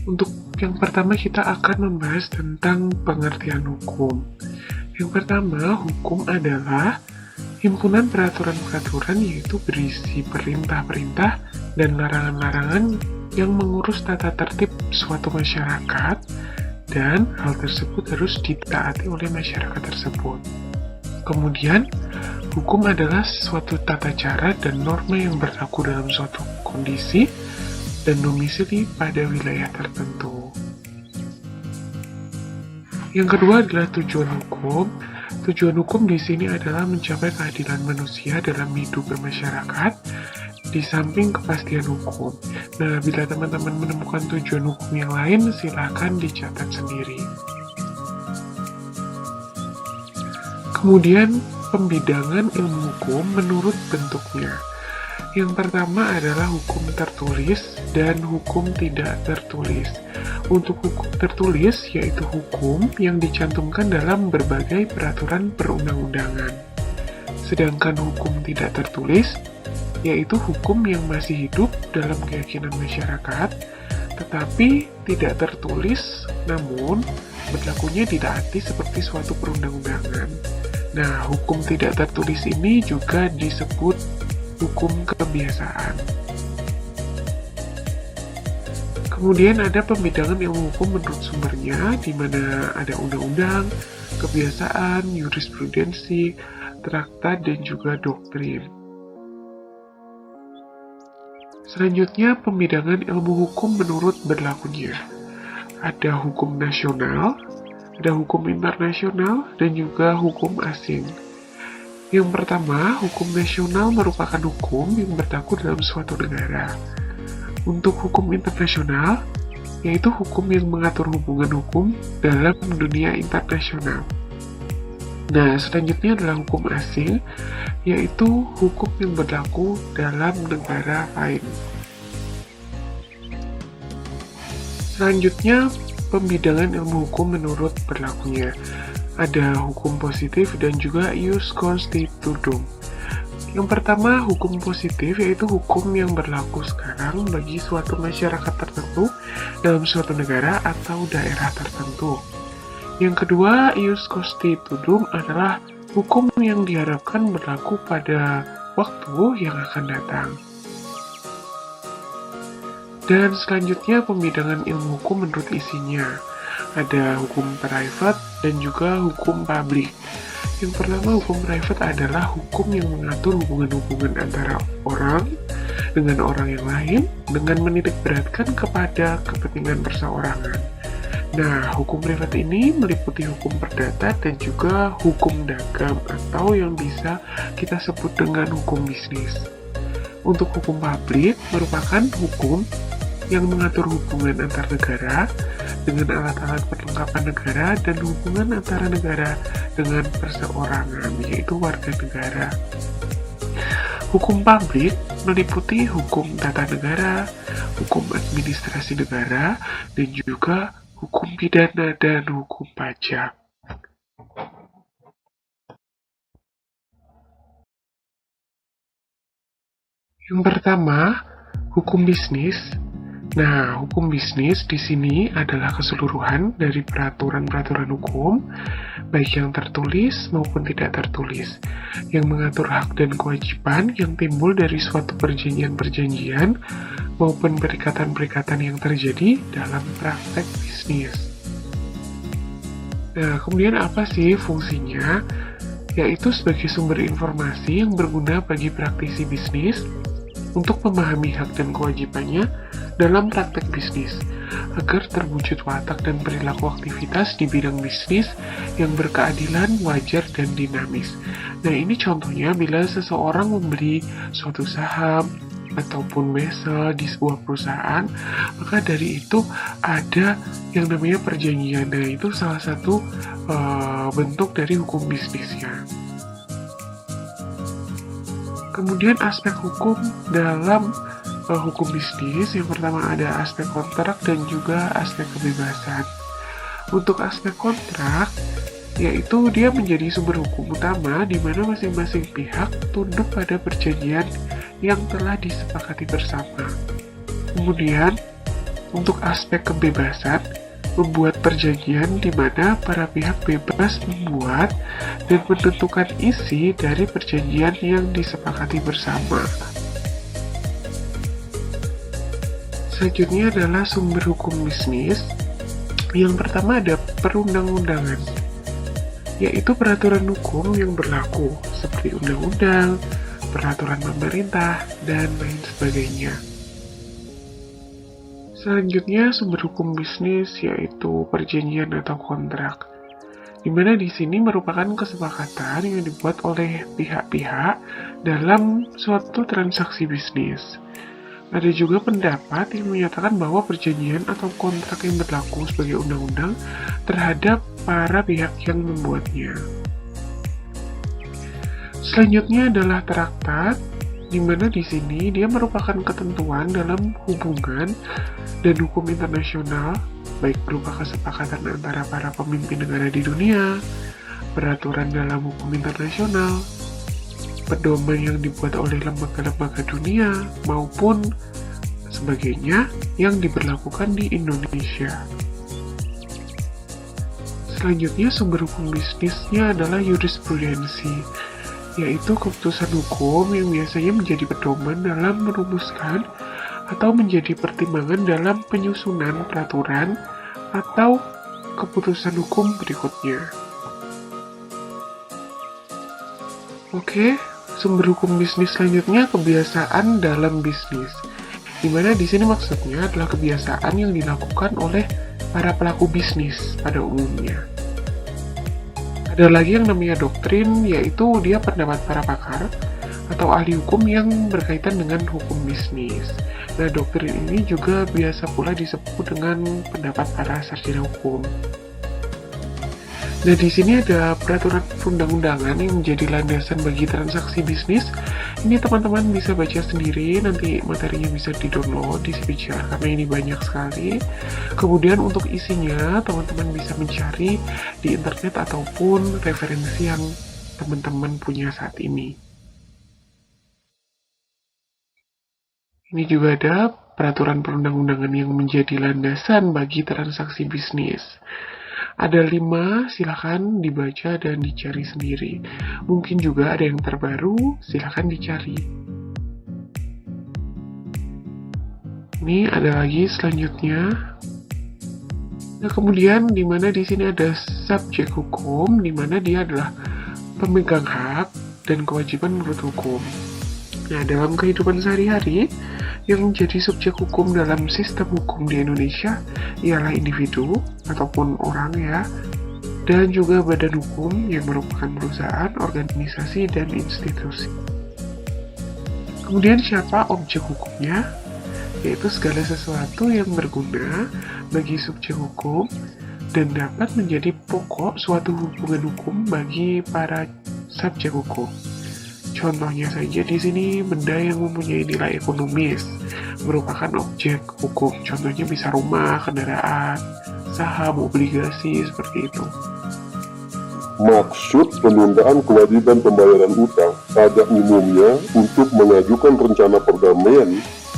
Untuk yang pertama kita akan membahas tentang pengertian hukum. Yang pertama, hukum adalah himpunan peraturan-peraturan yaitu berisi perintah-perintah dan larangan-larangan yang mengurus tata tertib suatu masyarakat, dan hal tersebut harus ditaati oleh masyarakat tersebut. Kemudian, hukum adalah suatu tata cara dan norma yang berlaku dalam suatu kondisi dan domisili pada wilayah tertentu. Yang kedua adalah tujuan hukum. Tujuan hukum di sini adalah mencapai keadilan manusia dalam hidup bermasyarakat, di samping kepastian hukum. Nah, bila teman-teman menemukan tujuan hukum yang lain, silakan dicatat sendiri. Kemudian, pembidangan ilmu hukum menurut bentuknya. Yang pertama adalah hukum tertulis dan hukum tidak tertulis. Untuk hukum tertulis, yaitu hukum yang dicantumkan dalam berbagai peraturan perundang-undangan. Sedangkan hukum tidak tertulis, yaitu hukum yang masih hidup dalam keyakinan masyarakat, tetapi tidak tertulis, namun berlakunya ditaati seperti suatu perundang-undangan. Nah, hukum tidak tertulis ini juga disebut hukum kebiasaan. Kemudian ada pembidangan ilmu hukum menurut sumbernya, di mana ada undang-undang, kebiasaan, jurisprudensi, traktat, dan juga doktrin. Selanjutnya, pembidangan ilmu hukum menurut berlakunya. Ada hukum nasional, ada hukum internasional, dan juga hukum asing. Yang pertama, hukum nasional merupakan hukum yang berlaku dalam suatu negara. Untuk hukum internasional, yaitu hukum yang mengatur hubungan hukum dalam dunia internasional. Nah, selanjutnya adalah hukum asing, yaitu hukum yang berlaku dalam negara lain. Selanjutnya, pembidangan ilmu hukum menurut berlakunya. Ada hukum positif dan juga ius constitutum. Yang pertama, hukum positif yaitu hukum yang berlaku sekarang bagi suatu masyarakat tertentu dalam suatu negara atau daerah tertentu. Yang kedua, ius constitutum adalah hukum yang diharapkan berlaku pada waktu yang akan datang. Dan selanjutnya, pembidangan ilmu hukum menurut isinya. Ada hukum private dan juga hukum publik. Yang pertama, hukum private adalah hukum yang mengatur hubungan-hubungan antara orang dengan orang yang lain dengan menitik beratkan kepada kepentingan perseorangan. Nah, hukum private ini meliputi hukum perdata dan juga hukum dagang atau yang bisa kita sebut dengan hukum bisnis. Untuk hukum publik merupakan hukum yang mengatur hubungan antar negara dengan alat-alat perlengkapan negara dan hubungan antara negara dengan perseorangan, yaitu warga negara. Hukum publik meliputi hukum tata negara, hukum administrasi negara, dan juga hukum pidana dan hukum pajak. Yang pertama, hukum bisnis. Nah, hukum bisnis di sini adalah keseluruhan dari peraturan-peraturan hukum, baik yang tertulis maupun tidak tertulis, yang mengatur hak dan kewajiban yang timbul dari suatu perjanjian-perjanjian maupun perikatan-perikatan yang terjadi dalam praktek bisnis. Nah, kemudian apa sih fungsinya? Yaitu sebagai sumber informasi yang berguna bagi praktisi bisnis untuk memahami hak dan kewajibannya dalam praktek bisnis, agar terwujud watak dan perilaku aktivitas di bidang bisnis yang berkeadilan, wajar, dan dinamis. Nah, ini contohnya bila seseorang membeli suatu saham ataupun wesel di sebuah perusahaan, maka dari itu ada yang namanya perjanjian. Nah, itu salah satu bentuk dari hukum bisnisnya. Kemudian aspek hukum dalam hukum bisnis, yang pertama ada aspek kontrak dan juga aspek kebebasan. Untuk aspek kontrak, yaitu dia menjadi sumber hukum utama di mana masing-masing pihak tunduk pada perjanjian yang telah disepakati bersama. Kemudian, untuk aspek kebebasan, membuat perjanjian di mana para pihak bebas membuat dan menentukan isi dari perjanjian yang disepakati bersama. Selanjutnya adalah sumber hukum bisnis. Yang pertama ada perundang-undangan, yaitu peraturan hukum yang berlaku seperti undang-undang, peraturan pemerintah, dan lain sebagainya. Selanjutnya sumber hukum bisnis yaitu perjanjian atau kontrak, di mana di sini merupakan kesepakatan yang dibuat oleh pihak-pihak dalam suatu transaksi bisnis. Ada juga pendapat yang menyatakan bahwa perjanjian atau kontrak yang berlaku sebagai undang-undang terhadap para pihak yang membuatnya. Selanjutnya adalah traktat, di mana di sini dia merupakan ketentuan dalam hubungan dan hukum internasional, baik berupa kesepakatan antara para pemimpin negara di dunia, peraturan dalam hukum internasional, pedoman yang dibuat oleh lembaga-lembaga dunia, maupun sebagainya yang diberlakukan di Indonesia. Selanjutnya sumber hukum bisnisnya adalah jurisprudensi, yaitu keputusan hukum yang biasanya menjadi pedoman dalam merumuskan atau menjadi pertimbangan dalam penyusunan peraturan atau keputusan hukum berikutnya. Oke, sumber hukum bisnis selanjutnya kebiasaan dalam bisnis, di mana di sini maksudnya adalah kebiasaan yang dilakukan oleh para pelaku bisnis pada umumnya. Ada lagi yang namanya doktrin, yaitu dia pendapat para pakar atau ahli hukum yang berkaitan dengan hukum bisnis. Nah, doktrin ini juga biasa pula disebut dengan pendapat para sarjana hukum. Nah, di sini ada peraturan perundang-undangan yang menjadi landasan bagi transaksi bisnis. Ini teman-teman bisa baca sendiri, nanti materinya bisa di-download di CPJR karena ini banyak sekali. Kemudian untuk isinya, teman-teman bisa mencari di internet ataupun referensi yang teman-teman punya saat ini. Ini juga ada peraturan perundang-undangan yang menjadi landasan bagi transaksi bisnis. Ada 5, silakan dibaca dan dicari sendiri. Mungkin juga ada yang terbaru, silakan dicari. Ini ada lagi selanjutnya. Nah, kemudian di mana di sini ada subjek hukum, di mana dia adalah pemegang hak dan kewajiban menurut hukum. Nah, dalam kehidupan sehari-hari, yang menjadi subjek hukum dalam sistem hukum di Indonesia ialah individu ataupun orang ya, dan juga badan hukum yang merupakan perusahaan, organisasi, dan institusi. Kemudian siapa objek hukumnya? Yaitu segala sesuatu yang berguna bagi subjek hukum dan dapat menjadi pokok suatu hubungan hukum bagi para subjek hukum. Contohnya saja di sini benda yang mempunyai nilai ekonomis merupakan objek hukum. Contohnya bisa rumah, kendaraan, saham, obligasi, seperti itu. Maksud penundaan kewajiban pembayaran utang pada umumnya untuk mengajukan rencana perdamaian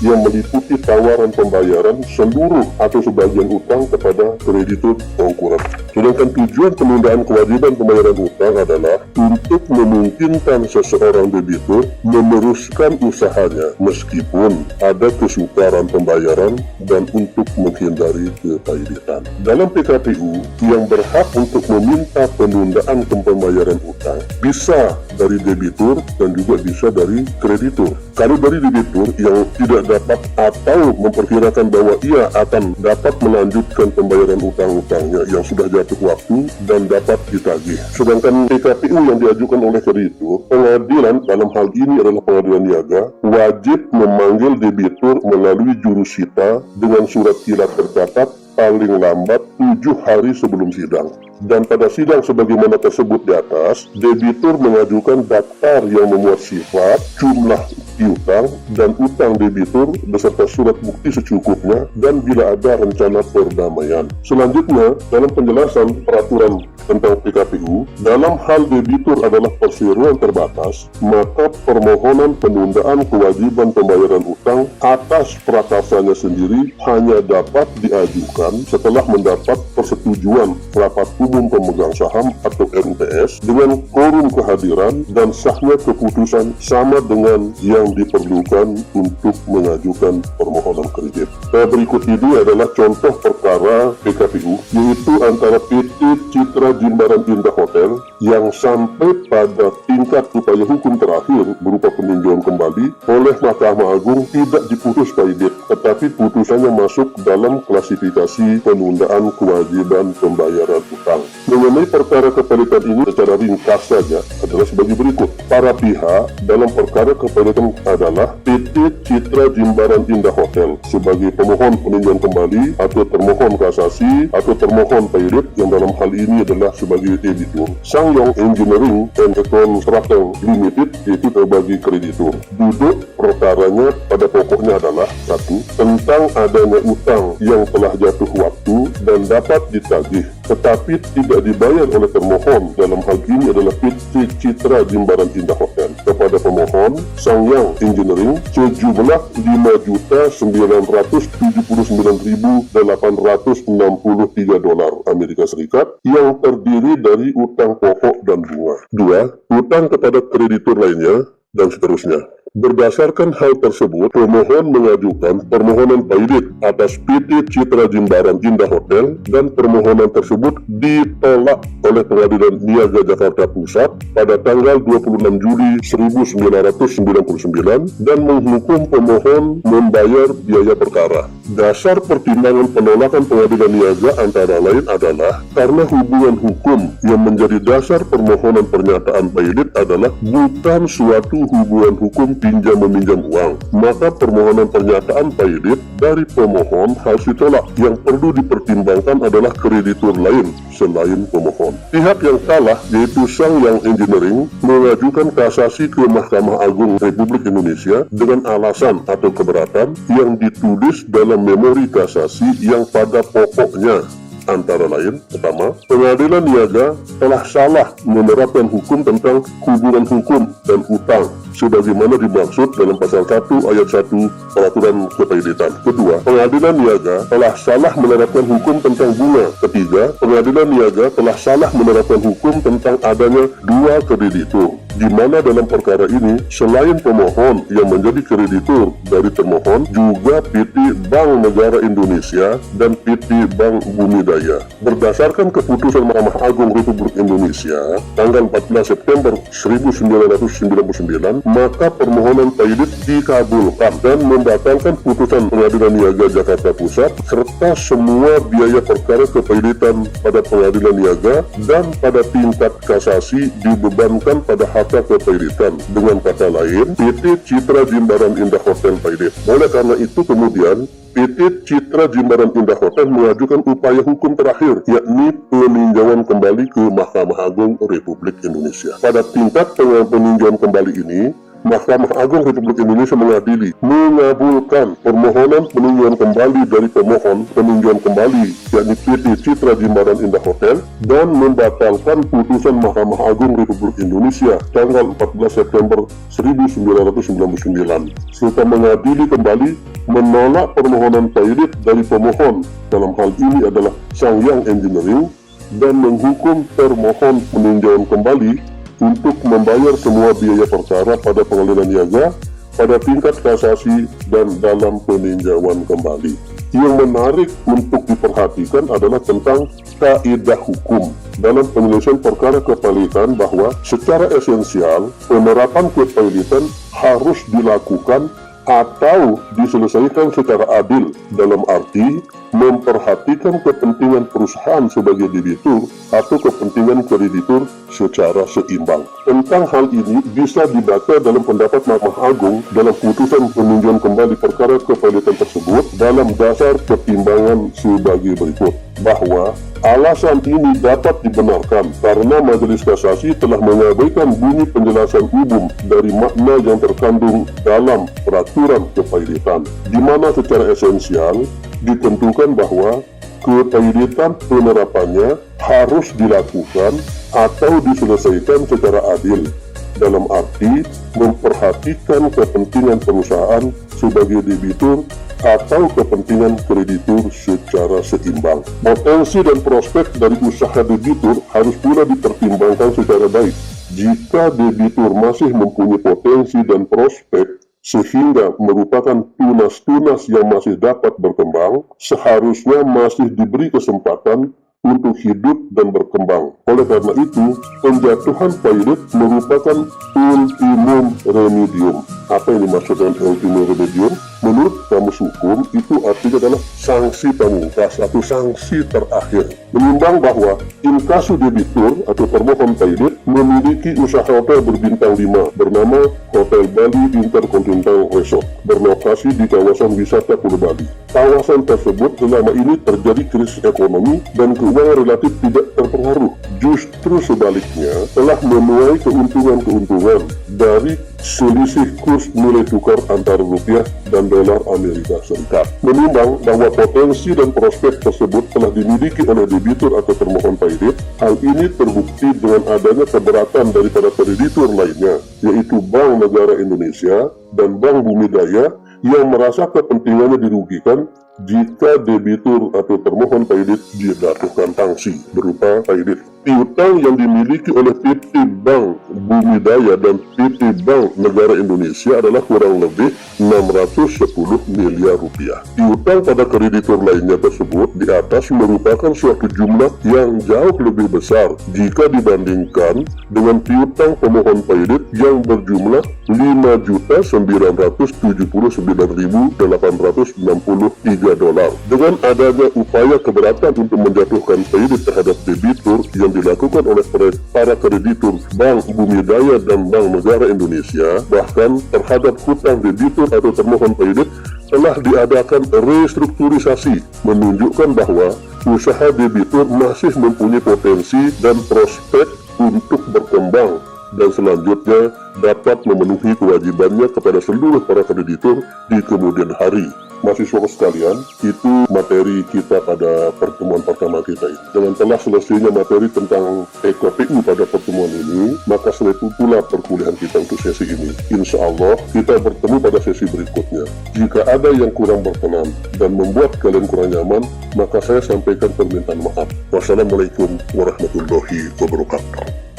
yang meliputi tawaran pembayaran seluruh atau sebagian utang kepada kreditur konkuren. Sedangkan tujuan penundaan kewajiban pembayaran utang adalah untuk memungkinkan seseorang debitur meneruskan usahanya meskipun ada kesukaran pembayaran dan untuk menghindari kepailitan. Dalam PKPU, yang berhak untuk meminta penundaan pembayaran utang bisa dari debitur dan juga bisa dari kreditur. Kalau dari debitur yang tidak dapat atau memperkirakan bahwa ia akan dapat melanjutkan pembayaran utang-utangnya yang sudah jatuh waktu dan dapat ditagih. Sedangkan PKPU yang diajukan oleh kreditur, pengadilan dalam hal ini adalah pengadilan niaga, wajib memanggil debitur melalui jurusita dengan surat kilat tercatat paling lambat 7 hari sebelum sidang. Dan pada sidang sebagaimana tersebut di atas, debitur mengajukan daftar yang memuat sifat, jumlah piutang dan utang debitur beserta surat bukti secukupnya dan bila ada rencana perdamaian. Selanjutnya, dalam penjelasan peraturan tentang PKPU, dalam hal debitur adalah perseroan terbatas, maka permohonan penundaan kewajiban pembayaran utang atas prakarsanya sendiri hanya dapat diajukan setelah mendapat persetujuan rapat umum pemegang saham atau RUPS dengan quorum kehadiran dan sahnya keputusan sama dengan yang diperlukan untuk mengajukan permohonan kredit. Berikut ini adalah contoh perkara PKPU, yaitu antara PT Citra Jimbaran Indah Hotel yang sampai pada tingkat upaya hukum terakhir berupa peninjauan kembali oleh Mahkamah Agung tidak diputus paidet, tetapi putusannya masuk dalam klasifikasi penundaan kewajiban pembayaran utang. Mengenai perkara kepalitan ini secara ringkas saja adalah sebagai berikut. Para pihak dalam perkara kepalitan adalah PT Citra Jimbaran Indah Hotel sebagai pemohon peninjauan kembali atau termohon kasasi atau termohon paidet yang dalam hal ini adalah sebagai debitur. Sangyong Engineering and Construction Limited yaitu sebagai kreditur. Duduk perkaranya pada pokoknya adalah 1. Tentang adanya utang yang telah jatuh waktu dan dapat ditagih tetapi tidak dibayar oleh termohon, dalam hal ini adalah PT Citra Jimbaran Indah Hotel, kepada pemohon Sangyong Engineering sejumlah $5.079.863 Amerika Serikat yang terdiri dari utang pokok dan bunga. 2. Utang kepada kreditur lainnya dan seterusnya. Berdasarkan hal tersebut, pemohon mengajukan permohonan paidet atas PT Citra Jimbaran Indah Hotel dan permohonan tersebut ditolak oleh Pengadilan Niaga Jakarta Pusat pada tanggal 26 Juli 1999 dan menghukum pemohon membayar biaya perkara. Dasar pertimbangan penolakan Pengadilan Niaga antara lain adalah karena hubungan hukum yang menjadi dasar permohonan pernyataan paidet adalah bukan suatu hubungan hukum pinjam-meminjam uang, maka permohonan pernyataan paidet dari pemohon harus ditolak. Yang perlu dipertimbangkan adalah kreditur lain selain pemohon. Pihak yang kalah, yaitu Sangyong Engineering, mengajukan kasasi ke Mahkamah Agung Republik Indonesia dengan alasan atau keberatan yang ditulis dalam memori kasasi yang pada pokoknya antara lain, pertama, Pengadilan Niaga telah salah menerapkan hukum tentang hubungan hukum dan utang sebagaimana dimaksud dalam pasal 1 ayat 1 peraturan kepaidetan. Kedua, Pengadilan Niaga telah salah menerapkan hukum tentang bunga. Ketiga, Pengadilan Niaga telah salah menerapkan hukum tentang adanya dua kreditur, di mana dalam perkara ini selain pemohon yang menjadi kreditur dari termohon juga PT Bank Negara Indonesia dan PT Bank Bumi Daya. Berdasarkan keputusan Mahkamah Agung Republik Indonesia tanggal 14 September 1999, maka permohonan paidet dikabulkan dan membatalkan putusan Pengadilan Niaga Jakarta Pusat serta semua biaya perkara kepaidetan pada Pengadilan Niaga dan pada tingkat kasasi dibebankan pada harta kepaidetan. Dengan kata lain, PT Citra Jimbaran Indah Hotel paidet. Oleh karena itu kemudian PT Citra Jimbaran Indah Hotel mengajukan upaya hukum terakhir, yakni peninjauan kembali ke Mahkamah Agung Republik Indonesia. Pada tingkat peninjauan kembali ini, Mahkamah Agung Republik Indonesia mengadili, mengabulkan permohonan peninjauan kembali dari pemohon peninjauan kembali, yakni PT Citra Jimbaran Indah Hotel, dan membatalkan putusan Mahkamah Agung Republik Indonesia tanggal 14 September 1999, serta mengadili kembali menolak permohonan paidet dari pemohon, dalam hal ini adalah Sangyong Engineering, dan menghukum termohon peninjauan kembali untuk membayar semua biaya perkara pada Pengadilan Niaga pada tingkat kasasi dan dalam peninjauan kembali. Yang menarik untuk diperhatikan adalah tentang kaidah hukum dalam penyelesaian perkara kepaidetan, bahwa secara esensial penerapan kepaidetan harus dilakukan atau diselesaikan secara adil, dalam arti memperhatikan kepentingan perusahaan sebagai debitur atau kepentingan kreditur secara seimbang. Tentang hal ini bisa dibaca dalam pendapat Mahkamah Agung dalam putusan peninjauan kembali perkara kepaidetan tersebut dalam dasar pertimbangan sebagai berikut, bahwa Alasan ini dapat dibenarkan karena Majelis Kasasi telah mengabaikan bunyi penjelasan umum dari makna yang terkandung dalam peraturan kepailitan, di mana secara esensial ditentukan bahwa kepailitan penerapannya harus dilakukan atau diselesaikan secara adil, dalam arti memperhatikan kepentingan perusahaan sebagai debitur atau kepentingan kreditur secara seimbang. Potensi dan prospek dari usaha debitur harus pula dipertimbangkan secara baik. Jika debitur masih mempunyai potensi dan prospek sehingga merupakan tunas-tunas yang masih dapat berkembang, seharusnya masih diberi kesempatan untuk hidup dan berkembang. Oleh karena itu, penjatuhan pailit merupakan ultimum remedium. Apa yang dimaksud dengan ultimum remedium? Menurut Kamus Hukum, itu artinya adalah sanksi pamungkas atau sanksi terakhir. Menimbang bahwa inkasu debitur atau termohon pailit memiliki usaha hotel berbintang 5 bernama Hotel Bali Intercontinental Resort, berlokasi di kawasan wisata Pulau Bali. Kawasan tersebut selama ini terjadi krisis ekonomi dan keuangan relatif tidak terpengaruh. Justru sebaliknya, telah menuai keuntungan-keuntungan dari selisih kurs nilai tukar antara rupiah dan dolar Amerika Serikat. Menimbang bahwa potensi dan prospek tersebut telah dimiliki oleh debitur atau termohon pailit, hal ini terbukti dengan adanya keberatan daripada kreditur lainnya, yaitu Bank Negara Indonesia dan Bank Bumi Daya, yang merasa kepentingannya dirugikan jika debitur atau termohon pailit dijatuhkan sanksi berupa pailit. Piutang yang dimiliki oleh PT Bank Bumi Daya dan PT Bank Negara Indonesia adalah kurang lebih 610 miliar rupiah. Piutang pada kreditur lainnya tersebut di atas merupakan suatu jumlah yang jauh lebih besar jika dibandingkan dengan piutang pemohon pailit yang berjumlah 5.979.863 dolar. Dengan adanya upaya keberatan untuk menjatuhkan pailit terhadap debitur yang dilakukan oleh para kreditur Bank Bumi Daya dan Bank Negara Indonesia, bahkan terhadap hutang debitur atau termohon pailit, telah diadakan restrukturisasi, menunjukkan bahwa usaha debitur masih mempunyai potensi dan prospek untuk berkembang dan selanjutnya dapat memenuhi kewajibannya kepada seluruh para kreditur di kemudian hari. Mahasiswa sekalian, itu materi kita pada pertemuan pertama kita ini. Dengan telah selesainya materi tentang PKPU pada pertemuan ini, maka setelah itu pula perkuliahan kita untuk sesi ini. Insya Allah, kita bertemu pada sesi berikutnya. Jika ada yang kurang berkenan dan membuat kalian kurang nyaman, maka saya sampaikan permintaan maaf. Wassalamualaikum warahmatullahi wabarakatuh.